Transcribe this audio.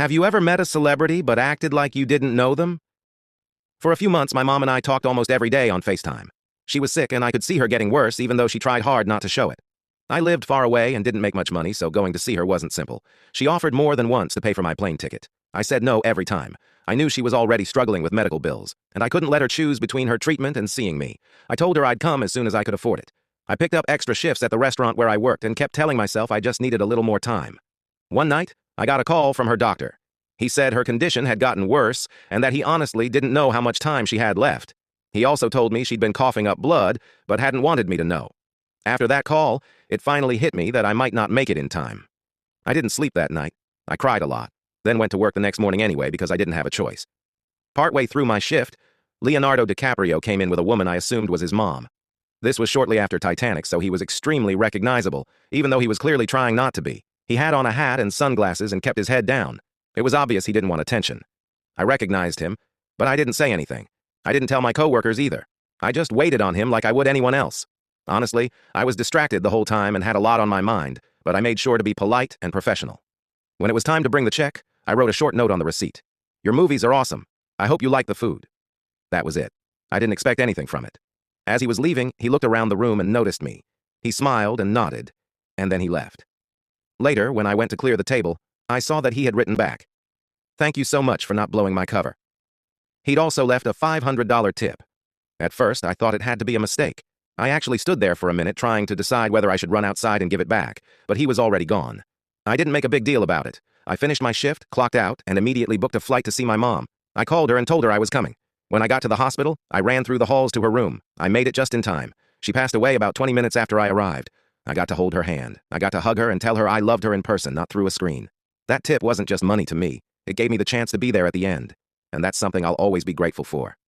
Have you ever met a celebrity but acted like you didn't know them? For a few months, my mom and I talked almost every day on FaceTime. She was sick and I could see her getting worse even though she tried hard not to show it. I lived far away and didn't make much money, so going to see her wasn't simple. She offered more than once to pay for my plane ticket. I said no every time. I knew she was already struggling with medical bills, and I couldn't let her choose between her treatment and seeing me. I told her I'd come as soon as I could afford it. I picked up extra shifts at the restaurant where I worked and kept telling myself I just needed a little more time. One night, I got a call from her doctor. He said her condition had gotten worse and that he honestly didn't know how much time she had left. He also told me she'd been coughing up blood, but hadn't wanted me to know. After that call, it finally hit me that I might not make it in time. I didn't sleep that night. I cried a lot, then went to work the next morning anyway because I didn't have a choice. Partway through my shift, Leonardo DiCaprio came in with a woman I assumed was his mom. This was shortly after Titanic, so he was extremely recognizable, even though he was clearly trying not to be. He had on a hat and sunglasses and kept his head down. It was obvious he didn't want attention. I recognized him, but I didn't say anything. I didn't tell my coworkers either. I just waited on him like I would anyone else. Honestly, I was distracted the whole time and had a lot on my mind, but I made sure to be polite and professional. When it was time to bring the check, I wrote a short note on the receipt. "Your movies are awesome. I hope you like the food." That was it. I didn't expect anything from it. As he was leaving, he looked around the room and noticed me. He smiled and nodded, and then he left. Later, when I went to clear the table, I saw that he had written back, "Thank you so much for not blowing my cover." He'd also left a $500 tip. At first, I thought it had to be a mistake. I actually stood there for a minute trying to decide whether I should run outside and give it back, but he was already gone. I didn't make a big deal about it. I finished my shift, clocked out, and immediately booked a flight to see my mom. I called her and told her I was coming. When I got to the hospital, I ran through the halls to her room. I made it just in time. She passed away about 20 minutes after I arrived. I got to hold her hand. I got to hug her and tell her I loved her in person, not through a screen. That tip wasn't just money to me. It gave me the chance to be there at the end. And that's something I'll always be grateful for.